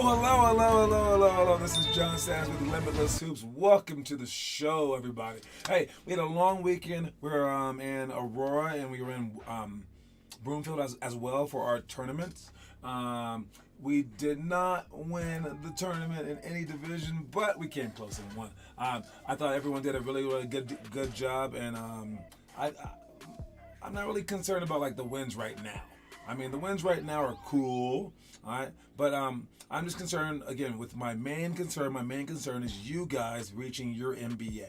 Hello. This is John Sands with Limitless Hoops. Welcome to the show, everybody. Hey, we had a long weekend. We're in Aurora and we were in Broomfield as well for our tournaments. We did not win the tournament in any division, but we came close and won. I thought everyone did a really good job, and I'm not really concerned about like the wins right now. I mean, the wins right now are cool, all right? But I'm just concerned, again, with my main concern is you guys reaching your NBA.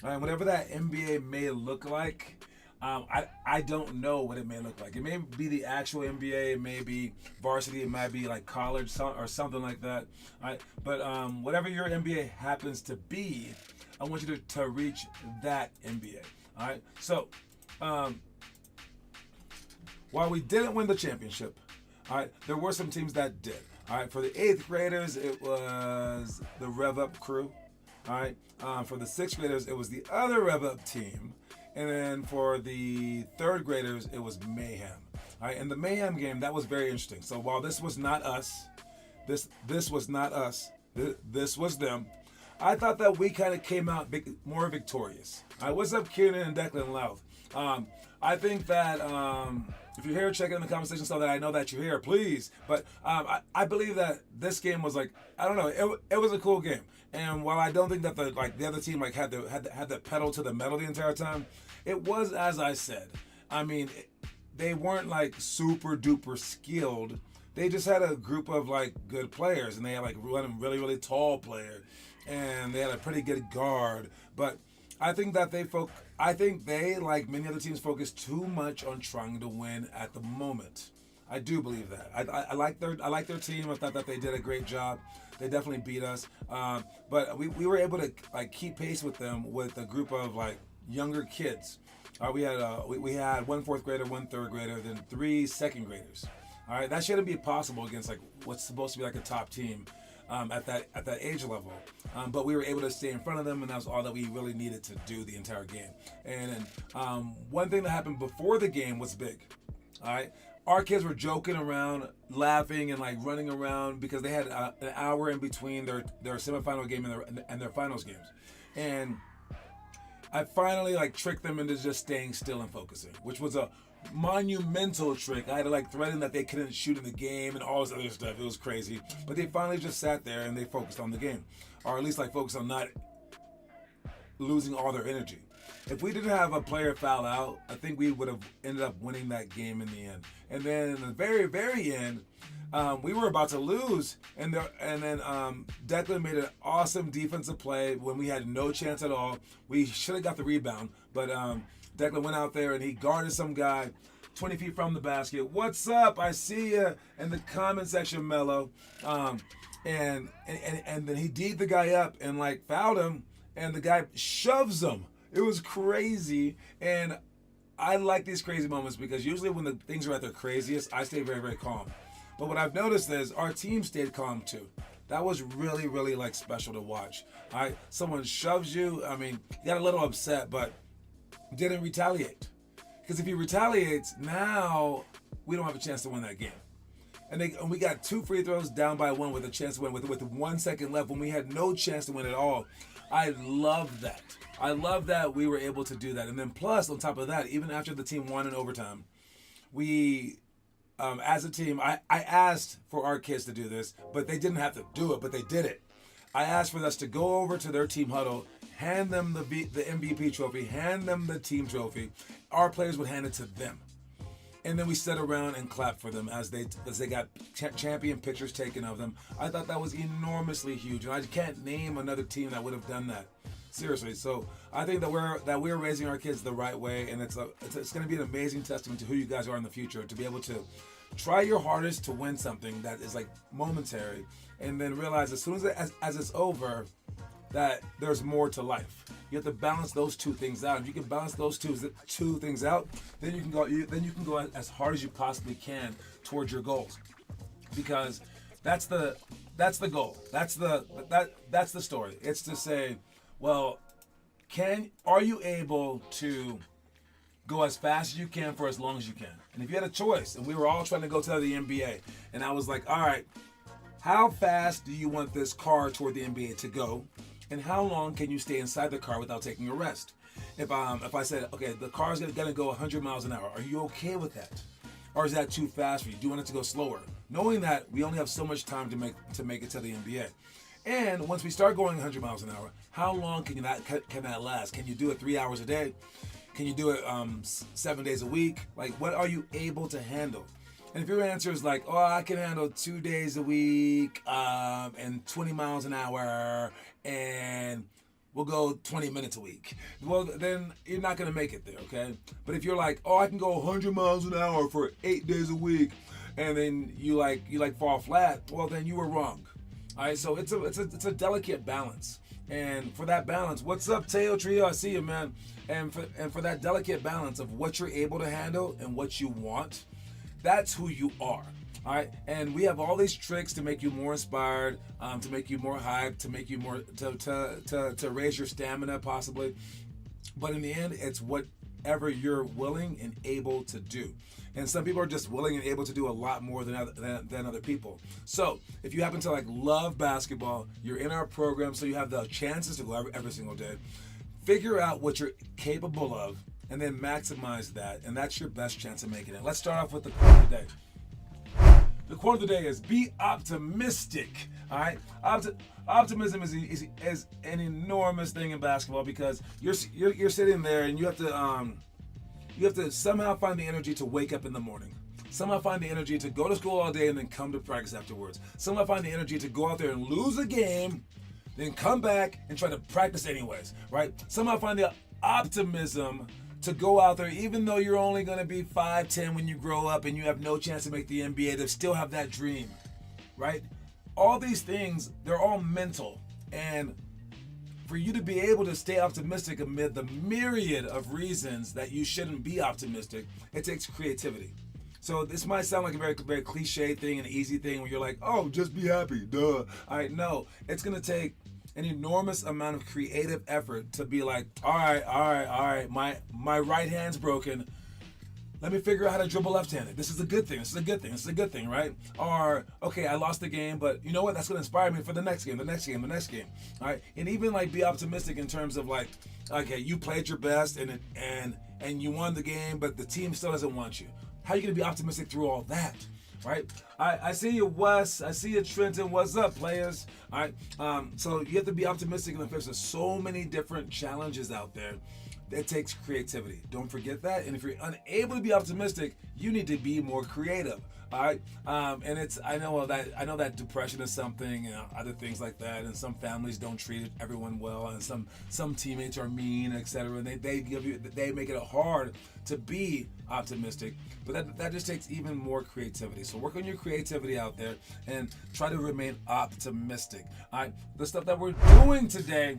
All right, whatever that NBA may look like, I don't know what it may look like. It may be the actual NBA, it may be varsity, it might be like college or something like that. All right? But whatever your NBA happens to be, I want you to reach that NBA. All right? So, while we didn't win the championship, all right, there were some teams that did. All right, for the 8th graders, it was the Rev Up crew. All right, for the 6th graders, it was the other Rev Up team. And then for the 3rd graders, it was Mayhem. All right, in the Mayhem game, that was very interesting. So while this was not us, this was not us, this was them, I thought that we kind of came out more victorious. All right, what's up, Kieran and Declan Louth? I think that if you're here, check in the conversation so that I know that you're here, please. But I believe that this game was like, I don't know, it was a cool game. And while I don't think that the other team like had the pedal to the metal the entire time, it was as I said. I mean, they weren't like super duper skilled. They just had a group of like good players, and they had like one really tall player, and they had a pretty good guard. But I think that they, like many other teams, focus too much on trying to win at the moment. I do believe that. I like their team. I thought that they did a great job. They definitely beat us. But we were able to like keep pace with them with a group of like younger kids. We had one 4th grader, one 3rd grader, then 3 2nd graders. All right, that shouldn't be possible against like what's supposed to be like a top team. At that age level, but we were able to stay in front of them, and that was all that we really needed to do the entire game. And one thing that happened before the game was big. All right, our kids were joking around, laughing, and like running around because they had an hour in between their semifinal game and their finals games, and I finally like tricked them into just staying still and focusing, which was a monumental trick. I had to like threaten that they couldn't shoot in the game and all this other stuff. It was crazy. But they finally just sat there and they focused on the game. Or at least like focused on not losing all their energy. If we didn't have a player foul out, I think we would have ended up winning that game in the end. And then in the very end, we were about to lose, and then Declan made an awesome defensive play when we had no chance at all. We should have got the rebound, but Declan went out there and he guarded some guy 20 feet from the basket. What's up? I see you in the comment section, Mello. And then he D'd the guy up and like fouled him, and the guy shoves him. It was crazy, and I like these crazy moments because usually when the things are at their craziest, I stay very calm. But what I've noticed is our team stayed calm too. That was really like special to watch. All right, someone shoves you. I mean, you got a little upset, but didn't retaliate. Because if he retaliates, now we don't have a chance to win that game. And we got 2 free throws down by 1 with a chance to win with 1 second left when we had no chance to win at all. I love that. I love that we were able to do that. And then plus, on top of that, even after the team won in overtime, we, as a team, I asked for our kids to do this, but they didn't have to do it, but they did it. I asked for us to go over to their team huddle, hand them the MVP trophy, hand them the team trophy. Our players would hand it to them. And then we sat around and clapped for them as they got champion pictures taken of them. I thought that was enormously huge, and I can't name another team that would have done that. Seriously, so I think that we're raising our kids the right way, and it's going to be an amazing testament to who you guys are in the future, to be able to try your hardest to win something that is like momentary, and then realize as soon as it's over, that there's more to life. You have to balance those two things out. If you can balance those two things out, then you can go as hard as you possibly can towards your goals, because that's the goal. That's the story. It's to say, well, are you able to go as fast as you can for as long as you can? And if you had a choice, and we were all trying to go to the NBA, and I was like, all right, How fast do you want this car toward the NBA to go? And how long can you stay inside the car without taking a rest? If I said, okay, the car's gonna go 100 miles an hour, are you okay with that? Or is that too fast for you? Do you want it to go slower? Knowing that we only have so much time to make it to the NBA. And once we start going 100 miles an hour, how long can that last? Can you do it 3 hours a day? Can you do it 7 days a week? Like, what are you able to handle? And if your answer is like, oh, I can handle 2 days a week and 20 miles an hour and we'll go 20 minutes a week, well, then you're not going to make it there, okay? But if you're like, oh, I can go 100 miles an hour for 8 days a week, and then you fall flat, well, then you were wrong. All right, so it's a delicate balance. And for that balance, what's up, Teo Trio? I see you, man. And for that delicate balance of what you're able to handle and what you want, that's who you are. All right, and we have all these tricks to make you more inspired, to make you more hyped, to make you more to raise your stamina possibly. But in the end, it's whatever you're willing and able to do. And some people are just willing and able to do a lot more than other people. So if you happen to love basketball, you're in our program, so you have the chances to go every single day. Figure out what you're capable of, and then maximize that, and that's your best chance of making it. Let's start off with the quote of the day. The quote of the day is, be optimistic. All right, optimism is an enormous thing in basketball, because you're sitting there and you have to somehow find the energy to wake up in the morning. Somehow find the energy to go to school all day and then come to practice afterwards. Somehow find the energy to go out there and lose a game, then come back and try to practice anyways, right? Somehow find the optimism to go out there, even though you're only going to be 5'10" when you grow up and you have no chance to make the NBA, to still have that dream, right? All these things, they're all mental. And for you to be able to stay optimistic amid the myriad of reasons that you shouldn't be optimistic, it takes creativity. So this might sound like a very, very cliche thing, an easy thing where you're like, oh, just be happy, duh. All right, no, it's going to take an enormous amount of creative effort to be like, all right, my right hand's broken. Let me figure out how to dribble left-handed. This is a good thing, right? Or, okay, I lost the game, but you know what? That's going to inspire me for the next game. All right? And even be optimistic in terms of okay, you played your best and you won the game, but the team still doesn't want you. How are you going to be optimistic through all that? Right? I see you, Wes. I see you, Trenton. What's up, players? All right. So you have to be optimistic in the face of so many different challenges out there. It takes creativity. Don't forget that. And if you're unable to be optimistic, you need to be more creative. All right. And I know that depression is something, and other things like that. And some families don't treat everyone well, and some teammates are mean, etc. And they make it hard to be optimistic. But that just takes even more creativity. So work on your creativity out there and try to remain optimistic. All right. The stuff that we're doing today,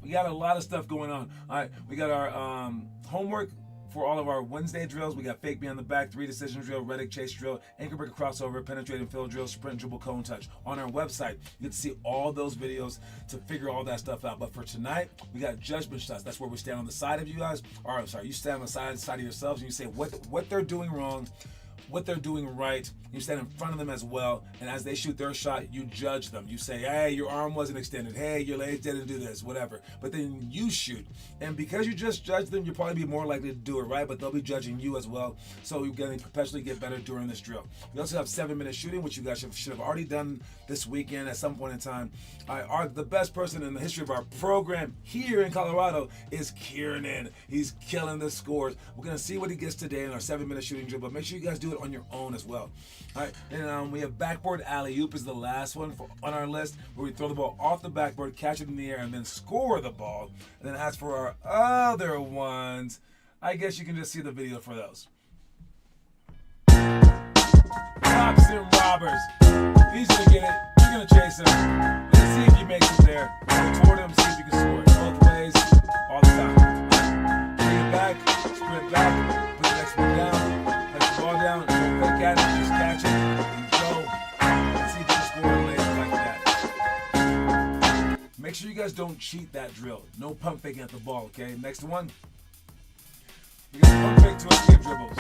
we got a lot of stuff going on. All right, we got our homework for all of our Wednesday drills. We got fake behind the back, 3 decision drill, Reddick chase drill, anchor breaker crossover, penetrating field drill, sprint dribble, cone touch. On our website, you get to see all those videos to figure all that stuff out. But for tonight, we got judgment shots. That's where we stand on the side of you guys. Or I'm sorry, you stand on the side of yourselves and you say what they're doing wrong, what they're doing right. You stand in front of them as well, and as they shoot their shot, you judge them. You say, hey, your arm wasn't extended. Hey, your legs didn't do this, whatever. But then you shoot. And because you just judge them, you'll probably be more likely to do it right, but they'll be judging you as well. So you're going to perpetually get better during this drill. We also have 7-minute shooting, which you guys should have already done this weekend at some point in time. The best person in the history of our program here in Colorado is Kiernan. He's killing the scores. We're going to see what he gets today in our 7-minute shooting drill, but make sure you guys do it on your own as well. All right, and we have backboard alley-oop is the last one on our list, where we throw the ball off the backboard, catch it in the air, and then score the ball. And then as for our other ones, I guess you can just see the video for those. Cops and robbers. He's going to get it. You're going to chase him. Let's see if he makes it there. Go toward him, see if you can score it. Both ways, all the time. Bring it back, sprint back, put the next one down, let the ball down, don't look at it, just catch it, and go. And see if you can score it later like that. Make sure you guys don't cheat that drill. No pump faking at the ball, okay? Next one. We got pump fake to escape dribbles.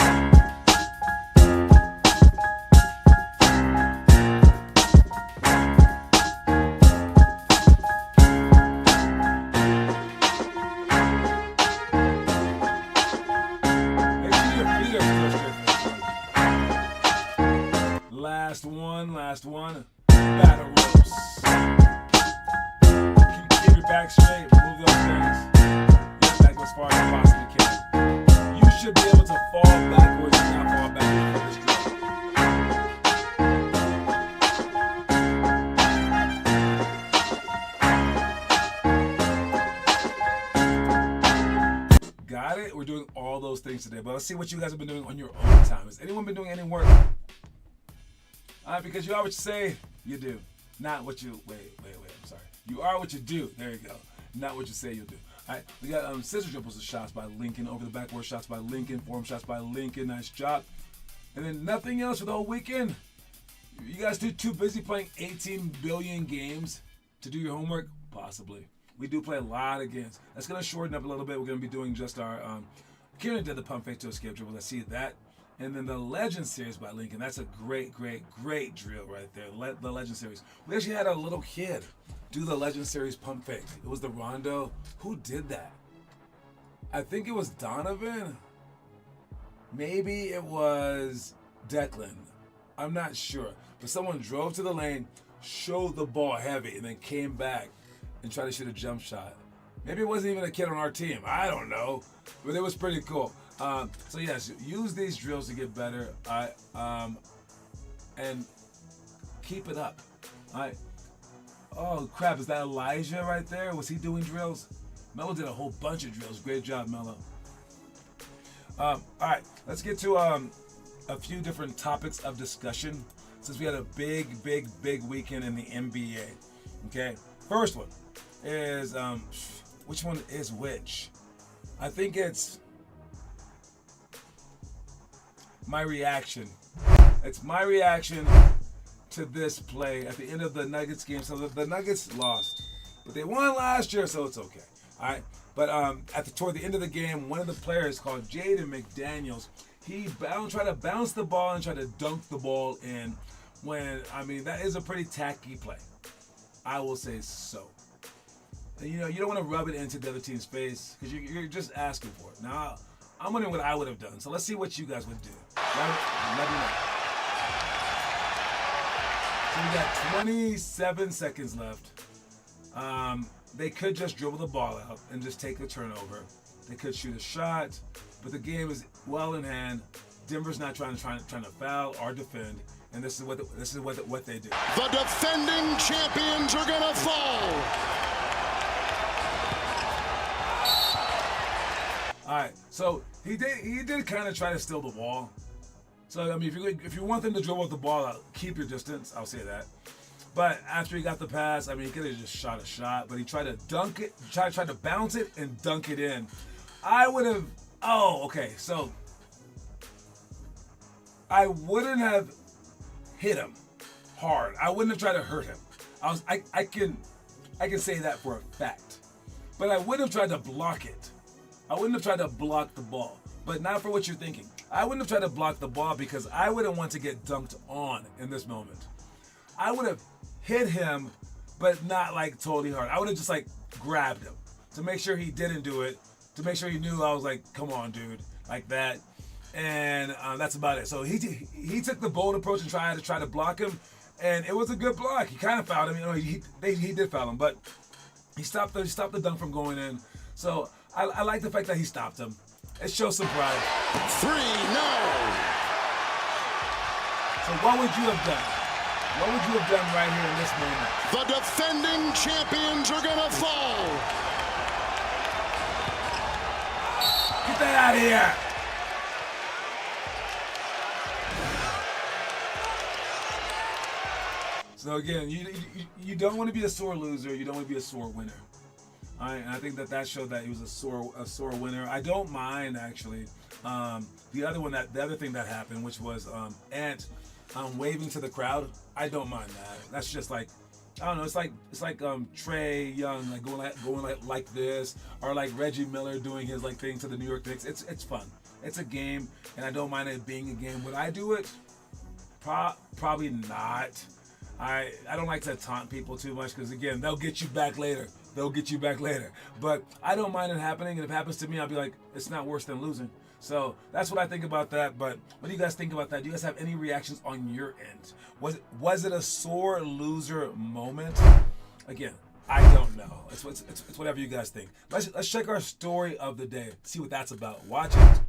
got it. We're doing all those things today. But let's see what you guys have been doing on your own time. Has anyone been doing any work? Because you are what you say you do. Not what you, wait, I'm sorry. You are what you do. There you go. Not what you say you'll do. All right, we got scissor dribbles of shots by Lincoln, over the backboard shots by Lincoln, forearm shots by Lincoln, nice job. And then nothing else for the whole weekend. You guys too busy playing 18 billion games to do your homework? Possibly. We do play a lot of games. That's going to shorten up a little bit. We're going to be doing just our, Kieran did the pump fake to escape dribble. Let's see that. And then the Legend Series by Lincoln. That's a great drill right there. The Legend Series. We actually had a little kid do the Legend Series pump fake. It was the Rondo. Who did that? I think it was Donovan. Maybe it was Declan. I'm not sure. But someone drove to the lane, showed the ball heavy, and then came back and tried to shoot a jump shot. Maybe it wasn't even a kid on our team. I don't know. But it was pretty cool. So yes, use these drills to get better. And keep it up. All right. Oh crap, is that Elijah right there? Was he doing drills? Mello did a whole bunch of drills. Great job, Mello. All right, let's get to a few different topics of discussion since we had a big weekend in the NBA. Okay, first one is which one is which? I think it's my reaction. It's my reaction to this play at the end of the Nuggets game. So the Nuggets lost, but they won last year, so it's okay. All right. But toward the end of the game, one of the players called Jaden McDaniels, he tried to bounce the ball and try to dunk the ball in. That is a pretty tacky play. I will say so. And, you don't want to rub it into the other team's face because you're just asking for it. Now, I'm wondering what I would have done. So let's see what you guys would do. Let me know. So we got 27 seconds left. They could just dribble the ball out and just take the turnover. They could shoot a shot, but the game is well in hand. Denver's not trying to foul or defend, and this is what they do. The defending champions are gonna fall. All right, so he did kind of try to steal the ball. So if you want them to dribble the ball out, keep your distance. I'll say that. But after he got the pass, he could have just shot a shot, but he tried to dunk it, tried to bounce it and dunk it in. I would have. Oh, okay. So I wouldn't have hit him hard. I wouldn't have tried to hurt him. I can say that for a fact. But I wouldn't have tried to block it. I wouldn't have tried to block the ball. But not for what you're thinking. I wouldn't have tried to block the ball because I wouldn't want to get dunked on in this moment. I would have hit him, but not like totally hard. I would have just like grabbed him to make sure he didn't do it, to make sure he knew I was like, come on, dude, like that. And that's about it. So he took the bold approach and tried to block him, and it was a good block. He kind of fouled him. He did foul him, but he stopped the dunk from going in. So I like the fact that he stopped him. It shows some pride. 3, no. So what would you have done? What would you have done right here in this moment? The defending champions are gonna fall. Get that out of here. So again, you don't want to be a sore loser. You don't want to be a sore winner. All right, and I think that showed that he was a sore winner. I don't mind actually. The other thing that happened, which was Ant waving to the crowd. I don't mind that. That's just like, I don't know. It's like Trey Young like going like this, or like Reggie Miller doing his like thing to the New York Knicks. It's fun. It's a game, and I don't mind it being a game. Would I do it? Probably not. I don't like to taunt people too much because again, they'll get you back later. But I don't mind it happening, and if it happens to me, I'll be like, it's not worse than losing. So that's what I think about that. But what do you guys think about that? Do you guys have any reactions on your end? Was it a sore loser moment? Again, I don't know. It's whatever you guys think. Let's check our story of the day. See what that's about. Watch it.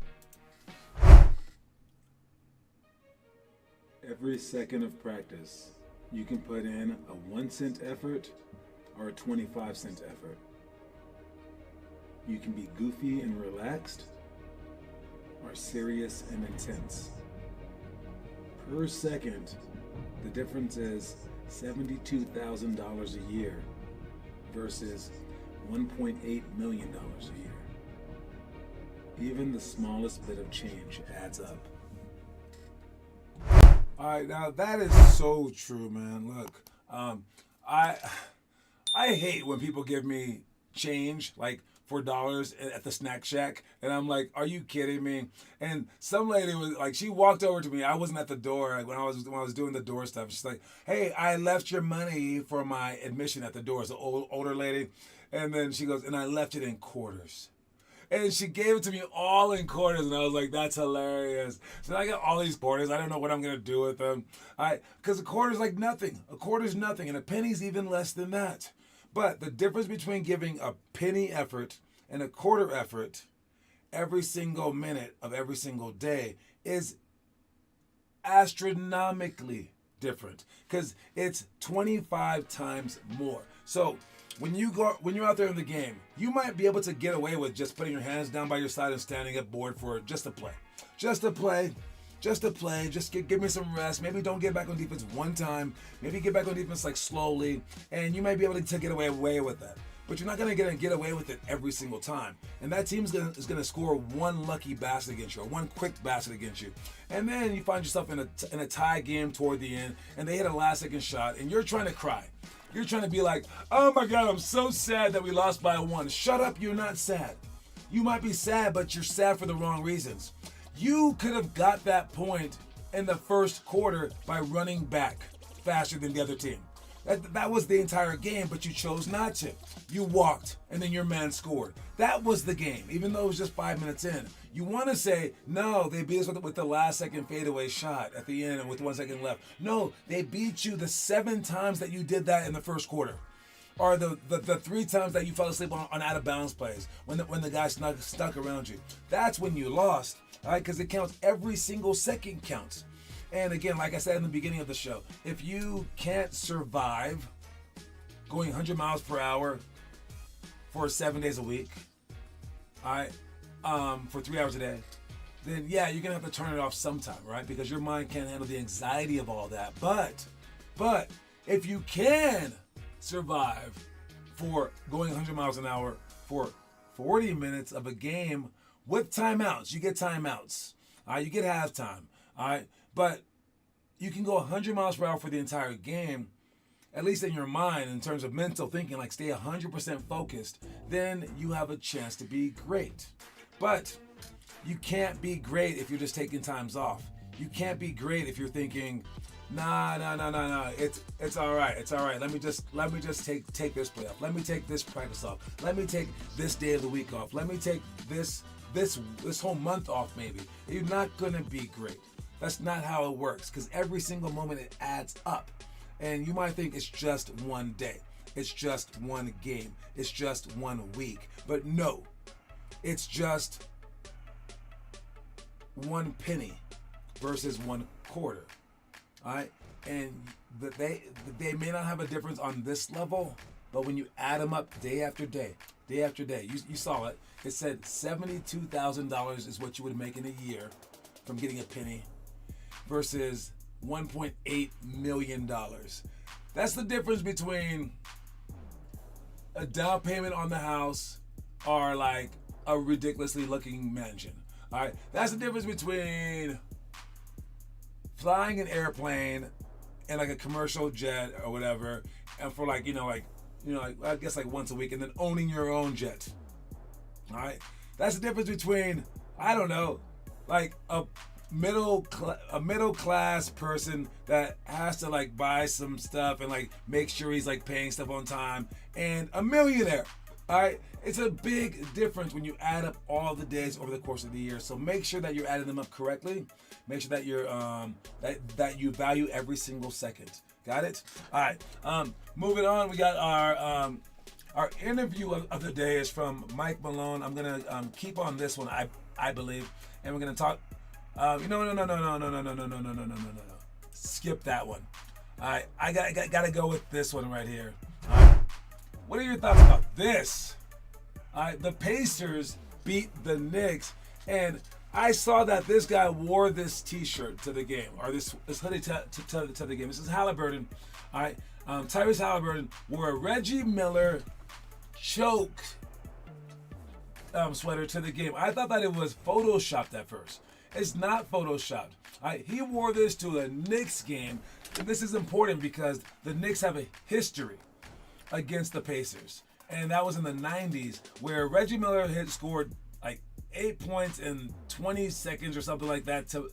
Every second of practice, you can put in a 1-cent effort or a 25-cent effort. You can be goofy and relaxed, are serious and intense. Per second, the difference is $72,000 a year versus $1.8 million a year. Even the smallest bit of change adds up. All right, now that is so true, man. Look, I hate when people give me change like $4 at the snack shack, and I'm like, "Are you kidding me?" And some lady was like, she walked over to me. I wasn't at the door when I was doing the door stuff. She's like, "Hey, I left your money for my admission at the door." It's an older lady, and then she goes, "And I left it in quarters." And she gave it to me all in quarters, and I was like, "That's hilarious." So I got all these quarters. I don't know what I'm gonna do with them. Because a quarter's like nothing. A quarter's nothing, and a penny's even less than that. But the difference between giving a penny effort and a quarter effort every single minute of every single day is astronomically different, because it's 25 times more. So when you're out there in the game, you might be able to get away with just putting your hands down by your side and standing up board for just a play. Just give me some rest. Maybe don't get back on defense one time. Maybe get back on defense like slowly, and you might be able to get away with that. But you're not going to get away with it every single time. And that team is going to score one lucky basket against you, or one quick basket against you. And then you find yourself in a tie game toward the end, and they hit a last-second shot, and you're trying to cry. You're trying to be like, "Oh my God, I'm so sad that we lost by 1. Shut up, you're not sad. You might be sad, but you're sad for the wrong reasons. You could have got that point in the first quarter by running back faster than the other team. That was the entire game, but you chose not to. You walked, and then your man scored. That was the game, even though it was just 5 minutes in. You want to say, no, they beat us with the last-second fadeaway shot at the end and with 1 second left. No, they beat you the 7 times that you did that in the first quarter. Or the 3 times that you fell asleep on out-of-bounds plays when the guy stuck around you. That's when you lost, all right? Because it counts. Every single second counts. And again, like I said in the beginning of the show, if you can't survive going 100 miles per hour for 7 days a week, all right, for 3 hours a day, then yeah, you're gonna have to turn it off sometime, right? Because your mind can't handle the anxiety of all that. But if you can survive for going 100 miles an hour for 40 minutes of a game with timeouts, you get timeouts, all right, you get halftime, all right, but you can go 100 miles per hour for the entire game, at least in your mind, in terms of mental thinking, like stay 100% focused, then you have a chance to be great. But you can't be great if you're just taking times off. You can't be great if you're thinking, nah, it's all right. Let me just take this play off. Let me take this practice off. Let me take this day of the week off. Let me take this whole month off maybe. You're not gonna be great. That's not how it works, because every single moment it adds up. And you might think it's just one day. It's just one game. It's just 1 week. But no, it's just 1 penny versus 1 quarter. All right? And they may not have a difference on this level, but when you add them up day after day, you saw it. It said $72,000 is what you would make in a year from getting a penny versus $1.8 million. That's the difference between a down payment on the house or like a ridiculously looking mansion. All right, that's the difference between flying an airplane and like a commercial jet or whatever, and for like I guess like once a week, and then owning your own jet. All right, that's the difference between, I don't know, like a middle class person that has to like buy some stuff and like make sure he's like paying stuff on time, and a millionaire. All right, it's a big difference when you add up all the days over the course of the year. So make sure that you're adding them up correctly. Make sure that you're that you value every single second. Got it? All right. Moving on, we got our interview of the day is from Mike Malone. I'm gonna keep on this one, I believe, and we're gonna talk. No. Skip that one. All right, I gotta go with this one right here. All right. What are your thoughts about this? All right, the Pacers beat the Knicks, and I saw that this guy wore this T-shirt to the game, or this hoodie to the game. This is Halliburton. All right, Tyrese Halliburton wore a Reggie Miller choke sweater to the game. I thought that it was photoshopped at first. It's not photoshopped. All right, he wore this to a Knicks game, and this is important because the Knicks have a history against the Pacers, and that was in the 90s where Reggie Miller had scored like 8 points in 20 seconds or something like that to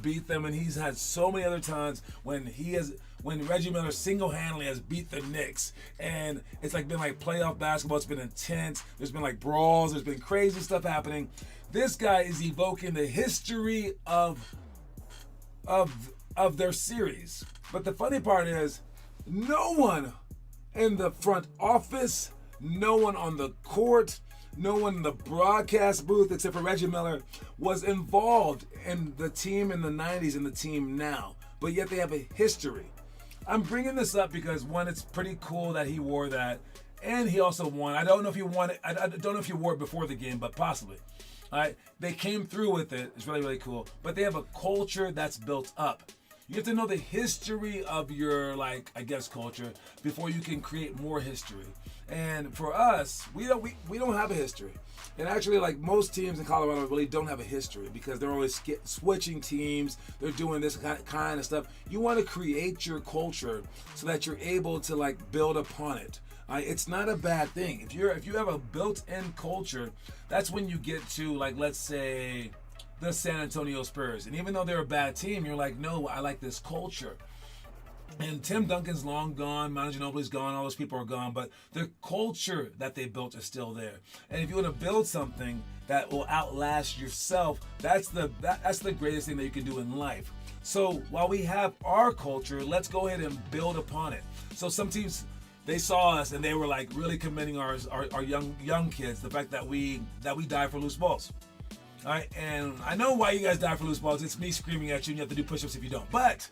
beat them, and he's had so many other times when Reggie Miller single-handedly has beat the Knicks, and it's like been like playoff basketball. It's been intense. There's been like brawls. There's been crazy stuff happening. This guy is evoking the history of their series. But the funny part is, no one in the front office, no one on the court, no one in the broadcast booth except for Reggie Miller was involved in the team in the 90s and the team now. But yet they have a history. I'm bringing this up because, one, it's pretty cool that he wore that, and he also won. I don't know if he won it. I don't know if he wore it before the game, but possibly. All right, they came through with it. It's really, really cool. But they have a culture that's built up. You have to know the history of your, culture before you can create more history. And for us, we don't have a history. And actually, like most teams in Colorado really don't have a history because they're always switching teams. They're doing this kind of stuff. You want to create your culture so that you're able to build upon it. It's not a bad thing. If you have a built-in culture, that's when you get to let's say the San Antonio Spurs. And even though they're a bad team, you're like, no, I like this culture. And Tim Duncan's long gone, Manu Ginobili's gone, all those people are gone, but the culture that they built is still there. And if you want to build something that will outlast yourself, that's the greatest thing that you can do in life. So while we have our culture, let's go ahead and build upon it. So some teams, they saw us and they were really commending our young kids, the fact that we die for loose balls. All right, and I know why you guys die for loose balls. It's me screaming at you and you have to do push-ups if you don't. But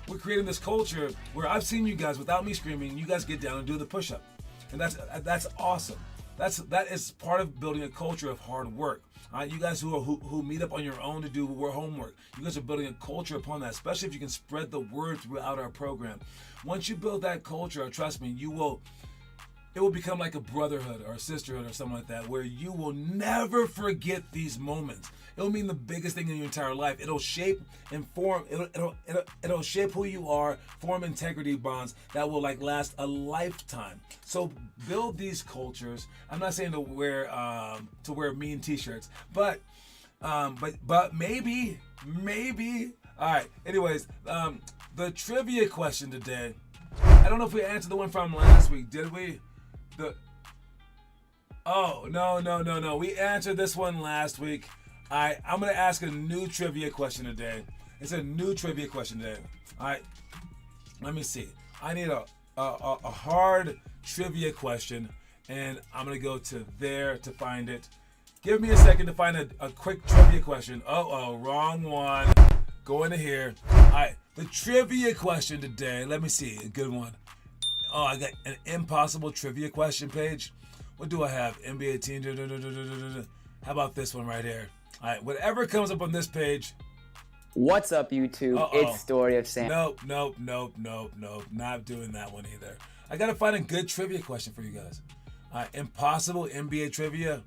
we're creating this culture where I've seen you guys, without me screaming, you guys get down and do the push-up. And that's awesome. That is part of building a culture of hard work. You guys who meet up on your own to do homework, you guys are building a culture upon that, especially if you can spread the word throughout our program. Once you build that culture, trust me, it will become like a brotherhood or a sisterhood or something like that, where you will never forget these moments. It'll mean the biggest thing in your entire life. It'll shape and form. It'll shape who you are, form integrity bonds that will last a lifetime. So build these cultures. I'm not saying to wear mean T-shirts, but maybe. All right. Anyways, the trivia question today. I don't know if we answered the one from last week. Did we? No. We answered this one last week. I'm going to ask a new trivia question today. It's a new trivia question today. All right. Let me see. I need a hard trivia question, and I'm going to go to there to find it. Give me a second to find a quick trivia question. Wrong one. Go into here. All right. The trivia question today. Let me see. A good one. Oh, I got an impossible trivia question page. What do I have? NBA team. How about this one right here? All right, whatever comes up on this page. What's up, YouTube? It's Story of Sam. Nope. Not doing that one either. I got to find a good trivia question for you guys. All right, impossible NBA trivia.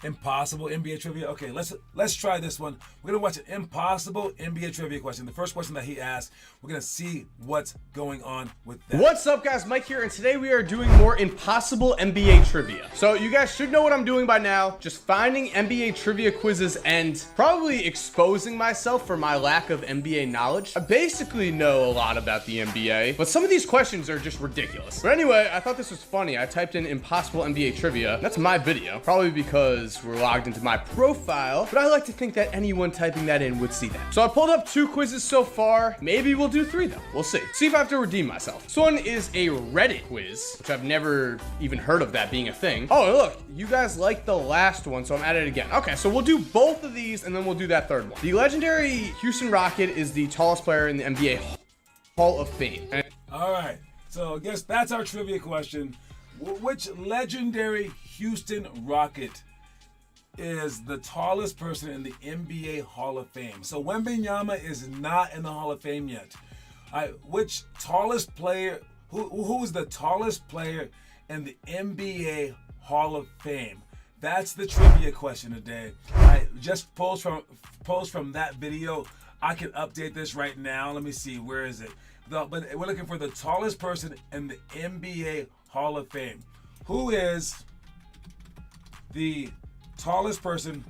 Okay, let's try this one. We're gonna watch an impossible NBA trivia question. The first question that he asked, we're gonna see what's going on with that. What's up, guys? Mike here, and today we are doing more impossible NBA trivia. So you guys should know what I'm doing by now. Just finding NBA trivia quizzes and probably exposing myself for my lack of NBA knowledge. I basically know a lot about the NBA, but some of these questions are just ridiculous. But anyway, I thought this was funny. I typed in impossible NBA trivia. That's my video, probably because we're logged into my profile, but I like to think that anyone typing that in would see that. So I pulled up 2 quizzes so far. Maybe we'll do 3 though. We'll see. See if I have to redeem myself. This one is a Reddit quiz, which I've never even heard of that being a thing. Oh, and look, you guys liked the last one, so I'm at it again. Okay, so we'll do both of these and then we'll do that third one. The legendary Houston Rocket is the tallest player in the NBA Hall of Fame. All right, so I guess that's our trivia question. Which legendary Houston Rocket is the tallest person in the NBA Hall of Fame? So Wembanyama is not in the Hall of Fame yet. Which tallest player? Who is the tallest player in the NBA Hall of Fame? That's the trivia question today. I just post from that video. I can update this right now. Let me see. Where is it? But we're looking for the tallest person in the NBA Hall of Fame. Who is the tallest person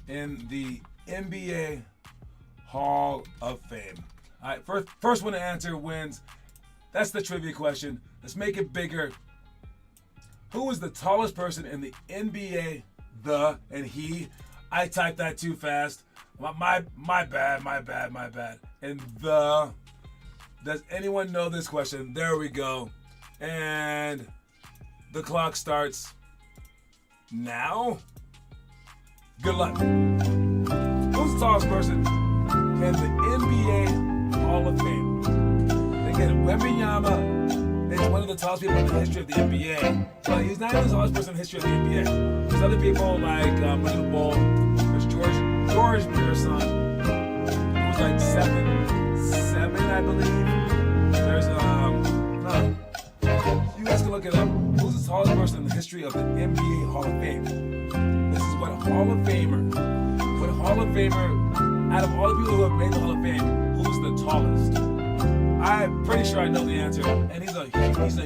in the NBA Hall of Fame? All right, first one to answer wins. That's the trivia question. Let's make it bigger. Who is the tallest person in the NBA? I typed that too fast. My bad. And does anyone know this question? There we go. And the clock starts now. Good luck. Who's the tallest person in the NBA Hall of Fame? Again, Wembanyama is one of the tallest people in the history of the NBA, but he's not even the tallest person in the history of the NBA. There's other people like Michael Ball. There's George Pearson, who was like seven, I believe. There's you guys can look it up. Who's the tallest person in the history of the NBA Hall of Fame? This is what a Hall of Famer. Out of all the people who have made the Hall of Fame, who's the tallest? I'm pretty sure I know the answer, and he's a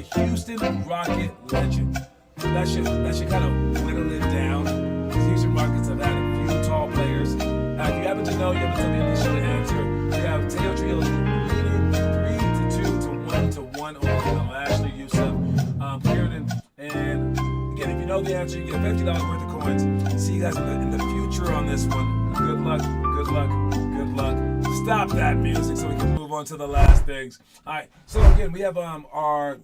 Houston Rocket legend. That should kind of whittle it down. The Houston Rockets have had a few tall players. If you happen to know, you haven't told me the show to answer. You have Teo Trio leading 3-2 to 1-1 over Ashley Yusuf, Kieran, and again, if you know the answer, you get $50 worth of coins. See you guys in the future on this one. Good luck. Stop that music so we can move on to the last things. All right, so again, we have our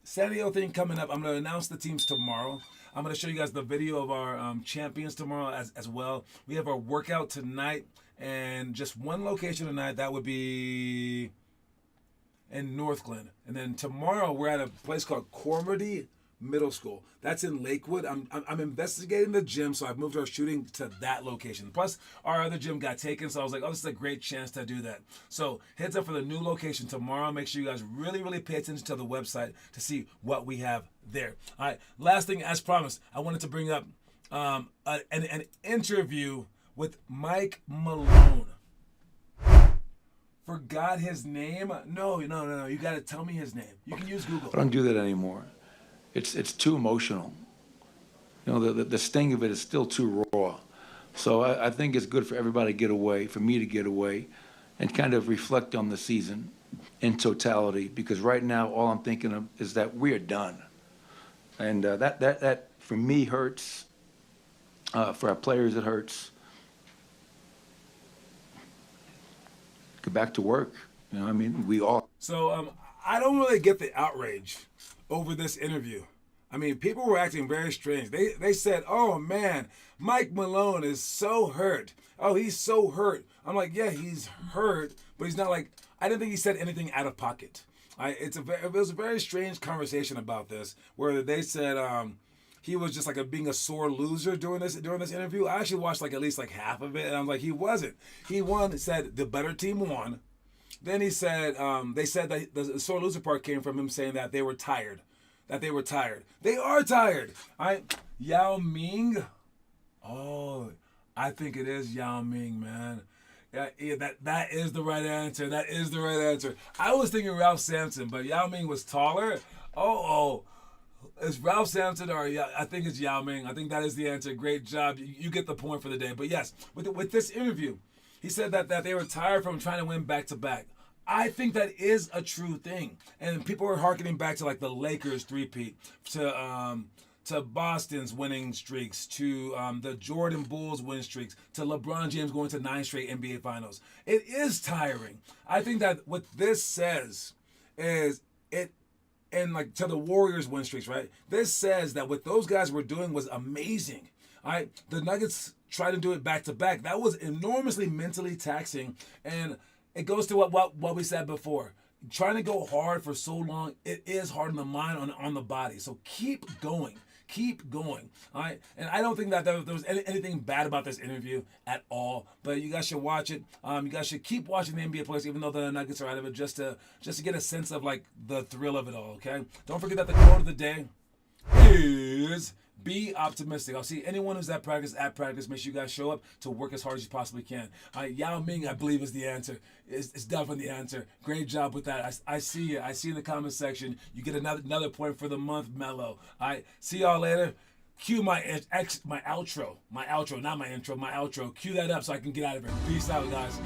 San Diego thing coming up. I'm going to announce the teams tomorrow. I'm going to show you guys the video of our champions tomorrow as well. We have our workout tonight and just one location tonight. That would be in Northglenn. And then tomorrow we're at a place called Cormody Middle School. That's in Lakewood. I'm investigating the gym, so I've moved our shooting to that location. Plus, our other gym got taken, so I was like, oh, this is a great chance to do that. So heads up for the new location tomorrow. Make sure you guys really pay attention to the website to see what we have there. All right, last thing, as promised, I wanted to bring up an interview with Mike Malone. Forgot his name? No. You got to tell me his name. You can use Google. I don't do that anymore. It's too emotional. You know, the sting of it is still too raw. So I think it's good for everybody to get away, for me to get away, and kind of reflect on the season in totality. Because right now, all I'm thinking of is that we are done, and that for me hurts. For our players, it hurts. Get back to work. You know, I mean, we all. So I don't really get the outrage over this interview. I mean, people were acting very strange. They said, oh man, Mike Malone is so hurt. Oh, he's so hurt. I'm like, yeah, he's hurt, but he's not like, I didn't think he said anything out of pocket. It was a very strange conversation about this, where they said he was just like being a sore loser during this interview. I actually watched like at least like half of it, and I'm like, he wasn't. He won, said the better team won. Then he said, they said that the sore loser part came from him saying that they were tired. They are tired. Yao Ming. Oh, I think it is Yao Ming, man. Yeah, that is the right answer. I was thinking Ralph Sampson, but Yao Ming was taller. Oh. It's Ralph Sampson or I think it's Yao Ming. I think that is the answer. Great job. You get the point for the day. But yes, with this interview, he said that they were tired from trying to win back-to-back. I think that is a true thing. And people were hearkening back to like the Lakers three-peat, to Boston's winning streaks, to the Jordan Bulls winning streaks, to LeBron James going to 9 straight NBA Finals. It is tiring. I think that what this says is it, and like to the Warriors win streaks, right? This says that what those guys were doing was amazing. All right, the Nuggets tried to do it back to back. That was enormously mentally taxing, and it goes to what we said before. Trying to go hard for so long, it is hard on the mind, on the body. So keep going. keep going. All right, and I don't think that there was anything bad about this interview at all. But you guys should watch it. You guys should keep watching the NBA players, even though the Nuggets are out of it, just to get a sense of like the thrill of it all. Okay, don't forget that the quote of the day is be optimistic. I'll see anyone who's at practice. Make sure you guys show up to work as hard as you possibly can. Yao Ming, I believe, is the answer. It's definitely the answer. Great job with that. I see it. I see in the comment section. You get another point for the month, Mello. All right, see y'all later. Cue my outro. My outro, not my intro. My outro. Cue that up so I can get out of here. Peace out, guys.